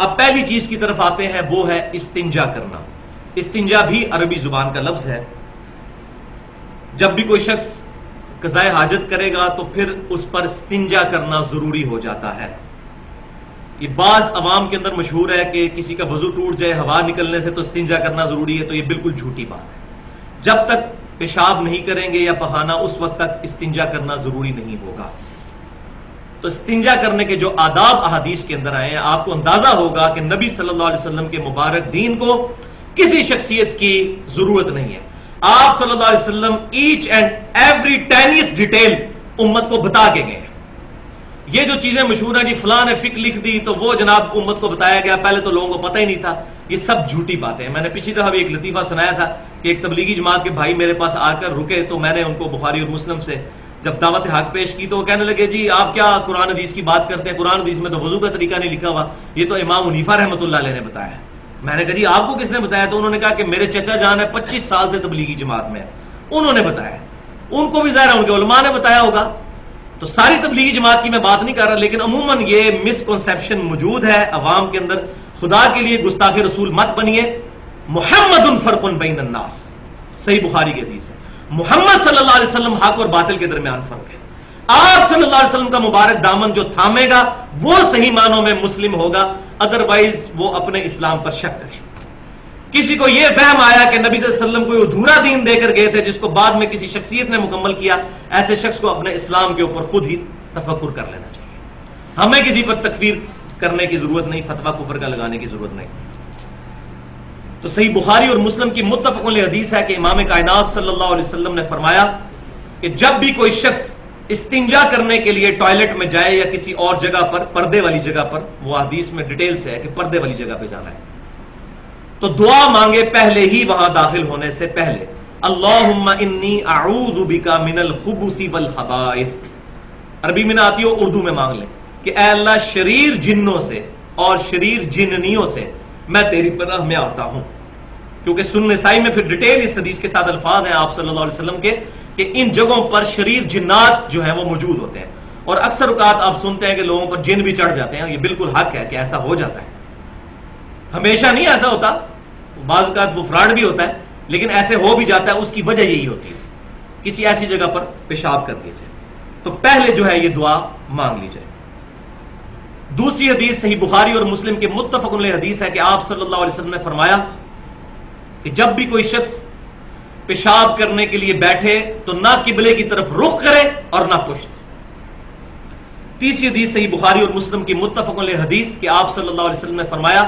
اب پہلی چیز کی طرف آتے ہیں، وہ ہے استنجا کرنا۔ استنجا بھی عربی زبان کا لفظ ہے۔ جب بھی کوئی شخص قضاء حاجت کرے گا تو پھر اس پر استنجا کرنا ضروری ہو جاتا ہے۔ یہ بعض عوام کے اندر مشہور ہے کہ کسی کا وضو ٹوٹ جائے ہوا نکلنے سے تو استنجا کرنا ضروری ہے، تو یہ بالکل جھوٹی بات ہے۔ جب تک پیشاب نہیں کریں گے یا پخانہ، اس وقت تک استنجا کرنا ضروری نہیں ہوگا۔ تو استنجا کرنے کے جو آداب احادیث کے اندر آئے ہیں، آپ کو اندازہ ہوگا کہ نبی صلی اللہ علیہ وسلم کے مبارک دین کو کسی شخصیت کی ضرورت نہیں ہے۔ آپ صلی اللہ علیہ وسلم ایچ اینڈ ایوری ٹینیس ڈیٹیل امت کو بتا کے گئے ہیں۔ یہ جو چیزیں مشہور ہیں، جی فلاں نے فقہ لکھ دی تو وہ جناب امت کو بتایا گیا، پہلے تو لوگوں کو پتہ ہی نہیں تھا، یہ سب جھوٹی باتیں ہیں۔ میں نے پچھلی دفعہ بھی ایک لطیفہ سنایا تھا کہ ایک تبلیغی جماعت کے بھائی میرے پاس آ کر رکے، تو میں نے ان کو بخاری اور مسلم سے جب دعوت حق پیش کی تو وہ کہنے لگے جی آپ کیا قرآن حدیث کی بات کرتے ہیں، قرآن حدیث میں تو وضو کا طریقہ نہیں لکھا ہوا، یہ تو امام حنیفہ رحمۃ اللہ علیہ نے بتایا ہے۔ میں نے کہا جی آپ کو کس نے بتایا؟ تو انہوں نے کہا کہ میرے چچا جان ہے 25 سال سے تبلیغی جماعت میں، انہوں نے بتایا۔ ان کو بھی ظاہر ہے ان کے علماء نے بتایا ہوگا۔ تو ساری تبلیغی جماعت کی میں بات نہیں کر رہا، لیکن عموماً یہ مسکنسیپشن موجود ہے عوام کے اندر۔ خدا کے لیے گستاخ رسول مت بنیے۔ محمد فرق بین الناس، صحیح بخاری کی حدیث ہے، محمد صلی اللہ علیہ وسلم حق اور باطل کے درمیان فرق ہے۔ آپ صلی اللہ علیہ وسلم کا مبارک دامن جو تھامے گا وہ صحیح معنوں میں مسلم ہوگا، ادروائز وہ اپنے اسلام پر شک کرے۔ کسی کو یہ وہم آیا کہ نبی صلی اللہ علیہ وسلم کوئی ادھورا دین دے کر گئے تھے جس کو بعد میں کسی شخصیت نے مکمل کیا، ایسے شخص کو اپنے اسلام کے اوپر خود ہی تفکر کر لینا چاہیے۔ ہمیں کسی پر تکفیر کرنے کی ضرورت نہیں، فتویٰ کفر کا لگانے کی ضرورت نہیں۔ تو صحیح بخاری اور مسلم کی متفق علیہ حدیث ہے کہ امام کائنات صلی اللہ علیہ وسلم نے فرمایا کہ جب بھی کوئی شخص استنجا کرنے کے لیے ٹوائلٹ میں جائے یا کسی اور جگہ پر، پردے والی جگہ پر، وہ حدیث میں ڈیٹیل سے ہے کہ پردے والی جگہ پہ جانا ہے، تو دعا مانگے پہلے ہی وہاں داخل ہونے سے پہلے، اللہم انی اعوذ بک من الخبث والخبائث۔ عربی میں نہ آتی ہو اردو میں مانگ لیں کہ اے اللہ شریر جنوں سے اور شریر جننیوں سے میں تیری پناہ میں آتا ہوں، کیونکہ سنن نسائی میں پھر ڈیٹیل اس حدیث کے ساتھ الفاظ ہیں آپ صلی اللہ علیہ وسلم کے کہ ان جگہوں پر شریر جنات جو ہیں وہ موجود ہوتے ہیں، اور اکثر اوقات آپ سنتے ہیں کہ لوگوں پر جن بھی چڑھ جاتے ہیں، یہ بالکل حق ہے کہ ایسا ہو جاتا ہے، ہمیشہ نہیں ایسا ہوتا، بعض اوقات وہ فراڈ بھی ہوتا ہے، لیکن ایسے ہو بھی جاتا ہے، اس کی وجہ یہی ہوتی ہے کسی ایسی جگہ پر پیشاب کر لیجئے، تو پہلے جو ہے یہ دعا مانگ لی جائے۔ دوسری حدیث صحیح بخاری اور مسلم کے متفق علیہ حدیث ہے کہ آپ صلی اللہ علیہ وسلم نے فرمایا کہ جب بھی کوئی شخص پیشاب کرنے کے لیے بیٹھے تو نہ قبلے کی طرف رخ کرے اور نہ پشت۔ تیسری حدیث صحیح بخاری اور مسلم کی متفق علیہ حدیث کہ آپ صلی اللہ علیہ وسلم نے فرمایا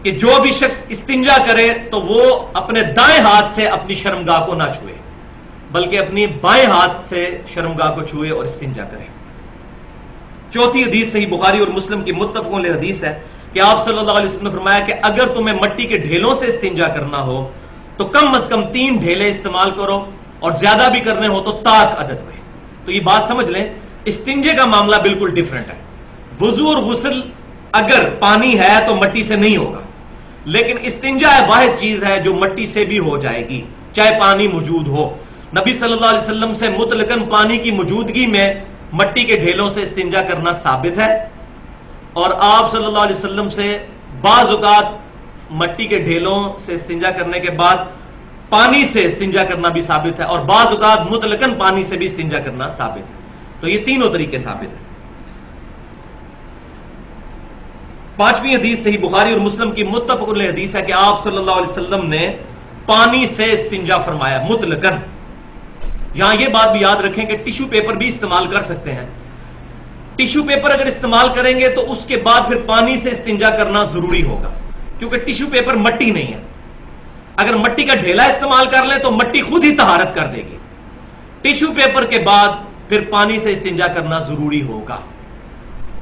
کہ جو بھی شخص استنجا کرے تو وہ اپنے دائیں ہاتھ سے اپنی شرمگاہ کو نہ چھوئے، بلکہ اپنی بائیں ہاتھ سے شرمگاہ کو چھوئے اور استنجا کرے۔ چوتھی حدیث صحیح بخاری اور مسلم کی متفق علیہ حدیث ہے کہ آپ صلی اللہ علیہ وسلم نے فرمایا کہ اگر تمہیں مٹی کے ڈھیلوں سے استنجا کرنا ہو تو کم از کم 3 ڈھیلے استعمال کرو، اور زیادہ بھی کرنے ہو تو طاق عدد میں۔ تو یہ بات سمجھ لیں، استنجے کا معاملہ بالکل ڈیفرنٹ ہے۔ وضو اور غسل اگر پانی ہے تو مٹی سے نہیں ہوگا، لیکن استنجا واحد چیز ہے جو مٹی سے بھی ہو جائے گی چاہے پانی موجود ہو۔ نبی صلی اللہ علیہ وسلم سے مطلقاً پانی کی موجودگی میں مٹی کے ڈھیلوں سے استنجا کرنا ثابت ہے، اور آپ صلی اللہ علیہ وسلم سے بعض اوقات مٹی کے ڈھیلوں سے استنجا کرنے کے بعد پانی سے استنجا کرنا بھی ثابت ہے، اور بعض اوقات مطلقاً پانی سے بھی استنجا کرنا ثابت ہے۔ تو یہ تینوں طریقے ثابت ہیں۔ پانچویں حدیث صحیح بخاری اور مسلم کی متفق علیہ حدیث ہے کہ آپ صلی اللہ علیہ وسلم نے پانی سے استنجا فرمایا مطلقاً۔ یہاں یہ بات بھی یاد رکھیں کہ ٹیشو پیپر بھی استعمال کر سکتے ہیں۔ ٹیشو پیپر اگر استعمال کریں گے تو اس کے بعد پھر پانی سے استنجا کرنا ضروری ہوگا، کیونکہ ٹیشو پیپر مٹی نہیں ہے۔ اگر مٹی کا ڈھیلا استعمال کر لیں تو مٹی خود ہی طہارت کر دے گی۔ ٹیشو پیپر کے بعد پھر پانی سے استنجا کرنا ضروری ہوگا۔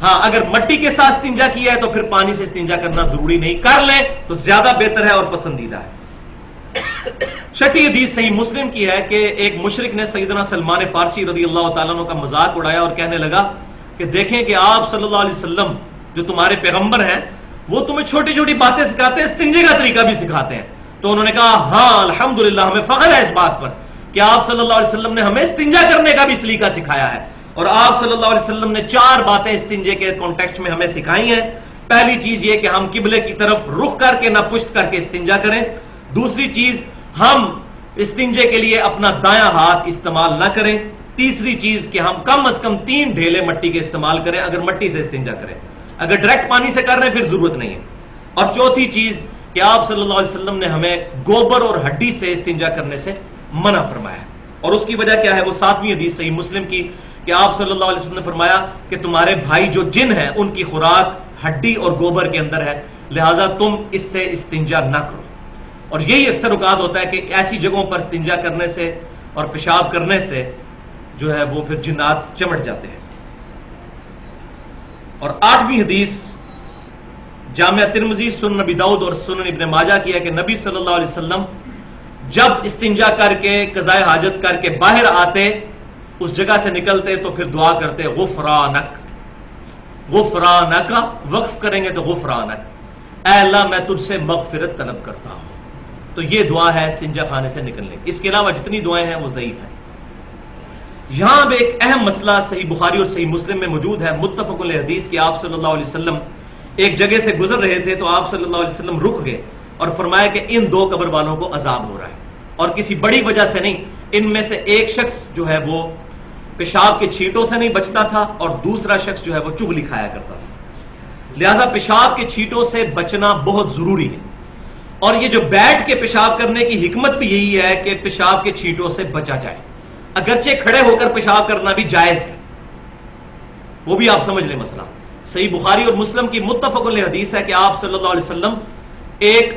ہاں اگر مٹی کے ساتھ استنجا کیا ہے تو پھر پانی سے استنجا کرنا ضروری نہیں، کر لیں تو زیادہ بہتر ہے اور پسندیدہ ہے۔ چھٹی حدیث صحیح مسلم کی ہے کہ ایک مشرک نے سیدنا سلمان فارسی رضی اللہ تعالیٰ عنہ کا مذاق اڑایا اور کہنے لگا کہ دیکھیں کہ آپ صلی اللہ علیہ وسلم جو تمہارے پیغمبر ہیں وہ تمہیں چھوٹی چھوٹی باتیں سکھاتے ہیں، استنجے کا طریقہ بھی سکھاتے ہیں۔ تو انہوں نے کہا ہاں الحمدللہ، ہمیں فخر ہے اس بات پر کہ آپ صلی اللہ علیہ وسلم نے ہمیں استنجا کرنے کا بھی سلیقہ سکھایا ہے۔ اور آپ صلی اللہ علیہ وسلم نے 4 باتیں استنجے کے کانٹیکسٹ میں ہمیں سکھائی ہیں. پہلی چیز یہ کہ ہم قبلے کی طرف رخ کر کے نہ پشت کر کے استنجا کریں. دوسری چیز ہم استنجے کے لیے اپنا دایاں ہاتھ استعمال نہ کریں. تیسری چیز کہ ہم کم از کم 3 ڈھیلے مٹی کے استعمال کریں اگر مٹی سے استنجا کریں. اگر ڈائریکٹ پانی سے کر رہے ہیں پھر ضرورت نہیں ہے. اور چوتھی چیز کہ آپ صلی اللہ علیہ وسلم نے ہمیں گوبر اور ہڈی سے استنجا کرنے سے منع فرمایا. اور اس کی وجہ کیا ہے؟ وہ 7ویں حدیث صحیح مسلم کی کہ آپ صلی اللہ علیہ وسلم نے فرمایا کہ تمہارے بھائی جو جن ہیں ان کی خوراک ہڈی اور گوبر کے اندر ہے، لہٰذا تم اس سے استنجا نہ کرو. اور یہی اکثر اوقات ہوتا ہے کہ ایسی جگہوں پر استنجا کرنے سے اور پیشاب کرنے سے جو ہے وہ پھر جنات چمٹ جاتے ہیں. اور 8ویں حدیث جامعہ ترمذی، سنن نبی داؤد اور سنن ابن ماجہ کی ہے کہ نبی صلی اللہ علیہ وسلم جب استنجا کر کے قضائے حاجت کر کے باہر آتے، اس جگہ سے نکلتے تو پھر دعا کرتے غفرانک. غفرانک وقف کریں گے تو غفرانک، اے اللہ میں تجھ سے مغفرت طلب کرتا ہوں. تو یہ دعا ہے استنجا خانے سے نکلنے. اس کے علاوہ جتنی دعائیں ہیں وہ ضعیف ہیں. یہاں پہ ایک اہم مسئلہ صحیح بخاری اور صحیح مسلم میں موجود ہے، متفق علیہ حدیث کہ آپ صلی اللہ علیہ وسلم ایک جگہ سے گزر رہے تھے تو آپ صلی اللہ علیہ وسلم رک گئے اور فرمایا کہ ان 2 قبر والوں کو عذاب ہو رہا ہے، اور کسی بڑی وجہ سے نہیں. ان میں سے ایک شخص جو ہے وہ پیشاب کے چھینٹوں سے نہیں بچتا تھا اور دوسرا شخص جو ہے وہ چغلی کھایا کرتا تھا. لہذا پیشاب کے چھینٹوں سے بچنا بہت ضروری ہے. اور یہ جو بیٹھ کے پیشاب کرنے کی حکمت بھی یہی ہے کہ پیشاب کے چھینٹوں سے بچا جائے. اگرچہ کھڑے ہو کر پیشاب کرنا بھی جائز ہے، وہ بھی آپ سمجھ لیں مسئلہ. صحیح بخاری اور مسلم کی متفق علیہ حدیث ہے کہ آپ صلی اللہ علیہ وسلم ایک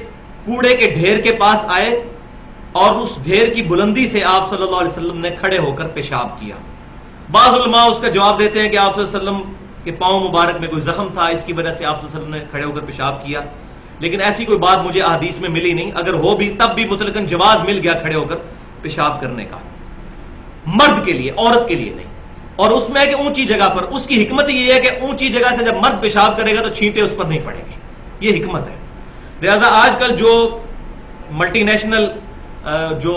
کوڑے کے ڈھیر کے پاس آئے اور اس ڈھیر کی بلندی سے آپ صلی اللہ علیہ وسلم نے کھڑے ہو کر پیشاب کیا. بعض علماء اس کا جواب دیتے ہیں کہ آپ صلی اللہ علیہ وسلم کے پاؤں مبارک میں کوئی زخم تھا، اس کی وجہ سے آپ صلی اللہ علیہ وسلم نے کھڑے ہو کر پیشاب کیا. لیکن ایسی کوئی بات مجھے احادیث میں ملی نہیں. اگر ہو بھی تب بھی مطلقاً جواز مل گیا کھڑے ہو کر پیشاب کرنے کا، مرد کے لیے، عورت کے لیے نہیں. اور اس میں ہے کہ اونچی جگہ پر، اس کی حکمت یہ ہے کہ اونچی جگہ سے جب مرد پیشاب کرے گا تو چھینٹے اس پر نہیں پڑیں گے، یہ حکمت ہے. لہذا آج کل جو ملٹی نیشنل جو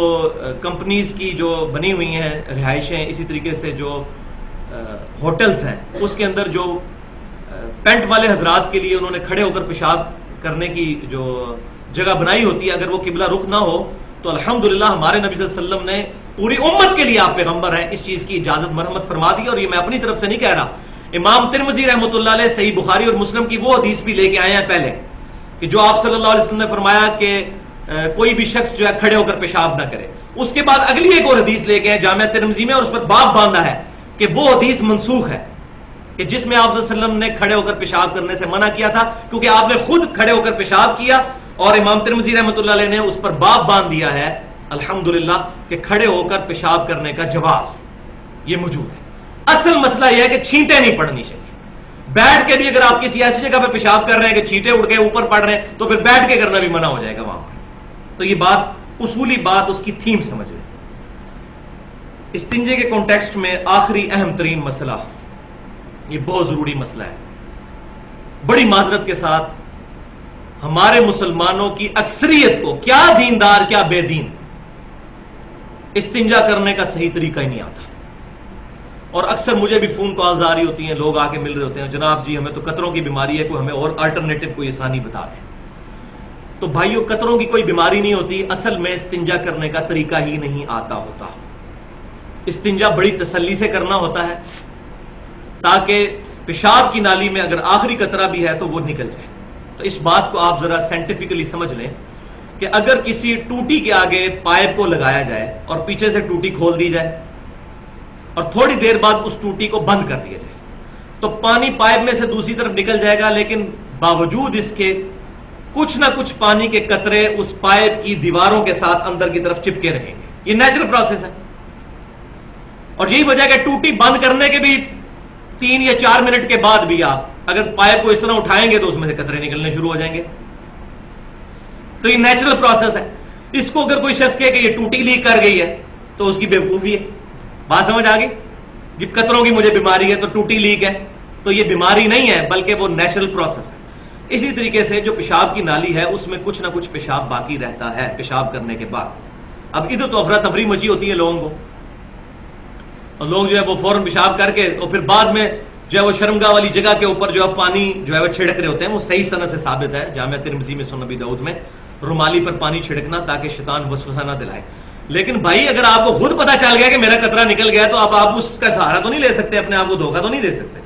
کمپنیز کی جو بنی ہوئی ہیں رہائشیں، اسی طریقے سے جو ہوٹلز ہیں، اس کے اندر جو پینٹ والے حضرات کے لیے انہوں نے کھڑے ہو کر پیشاب کرنے کی جو جگہ بنائی ہوتی ہے، اگر وہ قبلہ رخ نہ ہو تو الحمدللہ ہمارے نبی صلی اللہ علیہ وسلم نے پوری امت کے لیے، آپ پیغمبر ہیں، اس چیز کی اجازت مرحمت فرما دی. اور یہ میں اپنی طرف سے نہیں کہہ رہا، امام ترمذی رحمۃ اللہ علیہ صحیح بخاری اور مسلم کی وہ حدیث بھی لے کے آئے ہیں پہلے کہ جو آپ صلی اللہ علیہ وسلم نے فرمایا کہ کوئی بھی شخص جو ہے کھڑے ہو کر پیشاب نہ کرے. اس کے بعد اگلی ایک اور حدیث لے کے آئے جامعہ ترمذی میں، اور اس پر باب باندھا ہے کہ وہ حدیث منسوخ ہے کہ جس میں آپ صلی اللہ علیہ وسلم نے کھڑے ہو کر پیشاب کرنے سے منع کیا تھا، کیونکہ آپ نے خود کھڑے ہو کر پیشاب کیا. اور امام ترمذی رحمۃ اللہ علیہ نے اس پر باب باندھ دیا ہے الحمدللہ کہ کھڑے ہو کر پیشاب کرنے کا جواز یہ موجود ہے. اصل مسئلہ یہ ہے کہ چھینٹے نہیں پڑنی چاہیے. بیٹھ کے بھی اگر آپ کسی ایسی جگہ پہ پیشاب کر رہے ہیں کہ چھینٹے اڑ کے اوپر پڑ رہے ہیں تو پھر بیٹھ کے کرنا بھی منع ہو جائے گا وہاں پر. تو یہ بات اصولی بات، اس کی تھیم سمجھ لیں. استنجے کے کانٹیکسٹ میں آخری اہم ترین مسئلہ، یہ بہت ضروری مسئلہ ہے. بڑی معذرت کے ساتھ ہمارے مسلمانوں کی اکثریت کو، کیا دیندار کیا بے دین، استنجا کرنے کا صحیح طریقہ ہی نہیں آتا. اور اکثر مجھے بھی فون کالز آ رہی ہوتی ہیں، لوگ آ کے مل رہے ہوتے ہیں، جناب جی ہمیں تو قطروں کی بیماری ہے، کوئی ہمیں اور الٹرنیٹو کوئی آسانی بتا دیں. تو بھائیو، قطروں کی کوئی بیماری نہیں ہوتی، اصل میں استنجا کرنے کا طریقہ ہی نہیں آتا ہوتا. استنجا بڑی تسلی سے کرنا ہوتا ہے تاکہ پیشاب کی نالی میں اگر آخری قطرہ بھی ہے تو وہ نکل جائے. تو اس بات کو آپ ذرا سائنٹیفکلی سمجھ لیں کہ اگر کسی ٹوٹی کے آگے پائپ کو لگایا جائے اور پیچھے سے ٹوٹی کھول دی جائے اور تھوڑی دیر بعد اس ٹوٹی کو بند کر دیا جائے تو پانی پائپ میں سے دوسری طرف نکل جائے گا، لیکن باوجود اس کے کچھ نہ کچھ پانی کے قطرے اس پائپ کی دیواروں کے ساتھ اندر کی طرف چپکے رہیں گے. یہ نیچرل پروسیس ہے. اور یہی وجہ کہ ٹوٹی بند کرنے کے بھی 3 یا 4 منٹ کے بعد بھی آپ اگر پائپ کو اس طرح اٹھائیں گے تو اس میں سے قطرے نکلنے شروع ہو جائیں گے. تو یہ نیچرل پروسیس ہے. اس کو اگر کوئی شخص کہے کہ یہ ٹوٹی لیک کر گئی ہے تو اس کی بیوقوفی ہے. بات سمجھ آ گئی؟ جب قطروں کی مجھے بیماری ہے تو ٹوٹی لیک ہے، تو یہ بیماری نہیں ہے بلکہ وہ نیچرل پروسیس ہے. اسی طریقے سے جو پیشاب کی نالی ہے اس میں کچھ نہ کچھ پیشاب باقی رہتا ہے پیشاب کرنے کے بعد. اب ادھر تو افراتفری مچی ہوتی ہے لوگوں کو. اور لوگ جو ہے وہ فوراً پیشاب کر کے اور پھر بعد میں جو ہے وہ شرمگاہ والی جگہ کے اوپر جو ہے پانی جو ہے وہ چھڑک رہے ہوتے ہیں. وہ صحیح سند سے ثابت ہے جامعہ ترمذی میں، سنن ابی داؤد میں، رومالی پر پانی چھڑکنا تاکہ شیطان وسوسہ نہ دلائے. لیکن بھائی اگر آپ کو خود پتا چل گیا کہ میرا قطرہ نکل گیا تو آپ اس کا سہارا تو نہیں لے سکتے، اپنے آپ کو دھوکہ تو نہیں دے سکتے.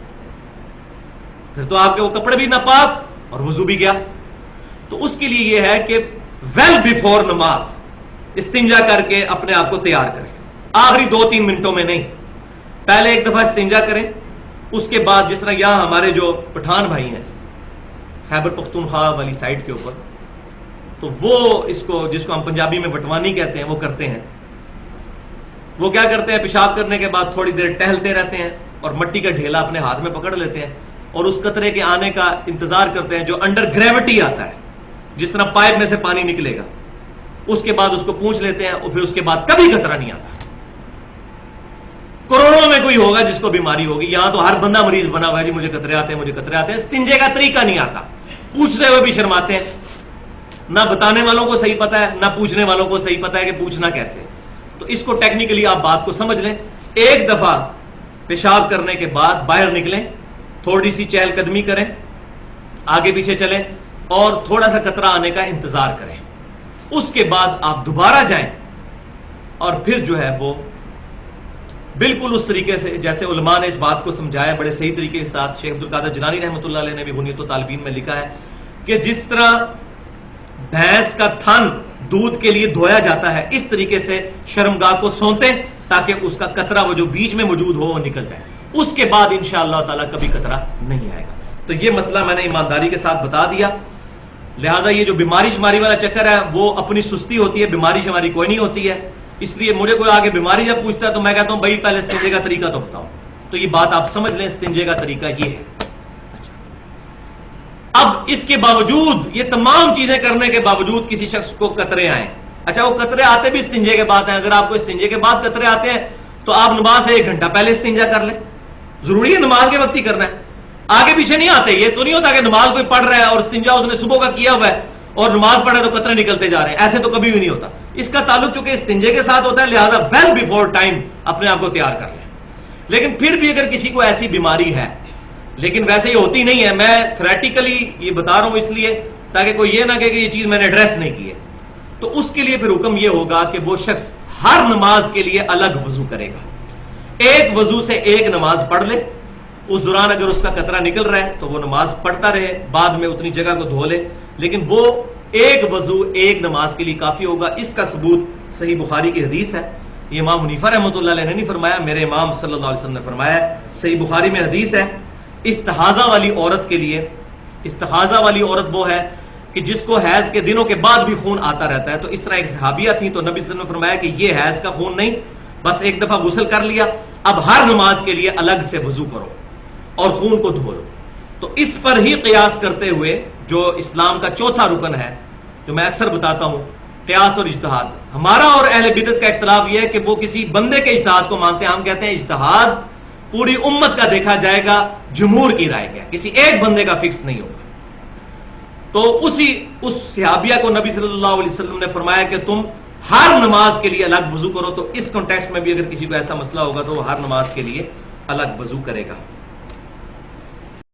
پھر تو آپ کے وہ کپڑے بھی ناپاک اور وضو بھی گیا. تو اس کے لیے یہ ہے کہ ویل بیفور نماز استنجا کر کے اپنے آپ کو تیار کریں. آخری 2-3 منٹوں میں نہیں، پہلے ایک دفعہ استنجا کریں. اس کے بعد جس طرح یہاں ہمارے جو پٹھان بھائی ہیں خیبر پختونخوا والی سائڈ کے اوپر، تو وہ جس کو ہم پنجابی میں وٹوانی کہتے ہیں وہ کرتے ہیں. وہ کیا کرتے ہیں، پیشاب کرنے کے بعد تھوڑی دیر ٹہلتے رہتے ہیں اور مٹی کا ڈھیلا اپنے ہاتھ میں پکڑ لیتے ہیں اور اس قطرے کے آنے کا انتظار کرتے ہیں جو انڈر گریوٹی آتا ہے، جس طرح پائپ میں سے پانی نکلے گا. اس کے بعد اس کو پوچھ لیتے ہیں اور پھر اس کے بعد کبھی قطرہ نہیں آتا. کروڑوں میں کوئی ہوگا جس کو بیماری ہوگی. یہاں تو ہر بندہ مریض بنا ہوا ہے، جی مجھے قطرے آتے ہیں، مجھے قطرے آتے ہیں. استنجے کا طریقہ نہیں آتا، پوچھتے ہوئے بھی شرماتے ہیں. نہ بتانے والوں کو صحیح پتا ہے، نہ پوچھنے والوں کو صحیح پتا ہے کہ پوچھنا کیسے. تو اس کو ٹیکنیکلی آپ بات کو سمجھ لیں. ایک دفعہ پیشاب کرنے کے بعد باہر نکلیں، تھوڑی سی چہل قدمی کریں، آگے پیچھے چلیں اور تھوڑا سا قطرہ آنے کا انتظار کریں. اس کے بعد آپ دوبارہ جائیں اور پھر جو ہے وہ بالکل اس طریقے سے جیسے علماء نے اس بات کو سمجھایا بڑے صحیح طریقے کے ساتھ. شیخ عبدالقادر جیلانی رحمۃ اللہ علیہ نے بھی غنیۃ الطالبین میں لکھا ہے کہ جس طرح بھینس کا تھن دودھ کے لیے دھویا جاتا ہے، اس طریقے سے شرمگاہ کو سونتے تاکہ اس کا قطرہ وہ جو بیچ میں موجود ہو وہ نکل جائے. اس کے بعد انشاءاللہ تعالی کبھی قطرہ نہیں آئے گا. تو یہ مسئلہ میں نے ایمانداری کے ساتھ بتا دیا. لہٰذا یہ جو بیماری شماری والا چکر ہے وہ اپنی سستی ہوتی ہے، بیماری شماری کوئی نہیں ہوتی ہے. اس لیے مجھے کوئی آگے بیماری جب پوچھتا ہے تو میں کہتا ہوں بھائی پہلے استنجے کا طریقہ تو بتاؤ. تو یہ بات آپ سمجھ لیں، استنجے کا طریقہ یہ ہے. اب اس کے باوجود، یہ تمام چیزیں کرنے کے باوجود کسی شخص کو قطرے آئیں. اچھا وہ قطرے آتے بھی استنجے کے بعد ہیں. اگر آپ کو استنجے کے بعد قطرے آتے ہیں تو آپ نماز سے 1 گھنٹہ پہلے استنجا کر لیں. ضروری ہے نماز کے وقت ہی کرنا ہے، آگے پیچھے نہیں آتے. یہ تو نہیں ہوتا کہ نماز کوئی پڑھ رہا ہے اور استنجا اس نے صبح کا کیا ہوا ہے اور نماز پڑھے تو قطرے نکلتے جا رہے ہیں. ایسے تو کبھی بھی نہیں ہوتا. اس کا تعلق چونکہ استنجے کے ساتھ ہوتا ہے، لہذا ویل بیفور ٹائم اپنے آپ کو تیار کر لیں. لیکن پھر بھی اگر کسی کو ایسی بیماری ہے، لیکن ویسے یہ ہوتی نہیں ہے، میں تھریٹیکلی یہ بتا رہا ہوں اس لیے تاکہ کوئی یہ نہ کہے کہ یہ چیز میں نے ایڈریس نہیں کی ہے، تو اس کے لیے پھر حکم یہ ہوگا کہ وہ شخص ہر نماز کے لیے الگ وضو کرے گا. ایک وضو سے ایک نماز پڑھ لے. اس دوران اگر اس کا قطرہ نکل رہا ہے تو وہ نماز پڑھتا رہے، بعد میں اتنی جگہ کو دھو لے. لیکن وہ ایک وضو ایک نماز کے لیے کافی ہوگا. اس کا ثبوت صحیح بخاری کی حدیث ہے. یہ امام حنیفہ رحمۃ اللہ علیہ نے نہیں فرمایا، میرے امام صلی اللہ علیہ وسلم نے فرمایا. صحیح بخاری میں حدیث ہے. استحاضہ والی عورت کے لیے، استحاضہ والی عورت وہ ہے کہ جس کو حیض کے دنوں کے بعد بھی خون آتا رہتا ہے. تو اس طرح ایک صحابیہ تھی تو نبی صلی اللہ علیہ وسلم نے فرمایا کہ یہ حیض کا خون نہیں، بس ایک دفعہ غسل کر لیا، اب ہر نماز کے لیے الگ سے وضو کرو اور خون کو دھو لو. تو اس پر ہی قیاس کرتے ہوئے جو اسلام کا چوتھا رکن ہے، جو میں اکثر بتاتا ہوں، قیاس اور اجتہاد. ہمارا اور اہل بدعت کا اختلاف یہ ہے کہ وہ کسی بندے کے اجتہاد کو مانتے ہیں. ہم کہتے ہیں اجتہاد پوری امت کا دیکھا جائے گا، جمہور کی رائے کیا، کسی ایک بندے کا فکس نہیں ہوگا. تو اس صحابیہ کو نبی صلی اللہ علیہ وسلم نے فرمایا کہ تم ہر نماز کے لیے الگ وضو کرو. تو اس کانٹیکسٹ میں بھی اگر کسی کو ایسا مسئلہ ہوگا تو وہ ہر نماز کے لیے الگ وضو کرے گا.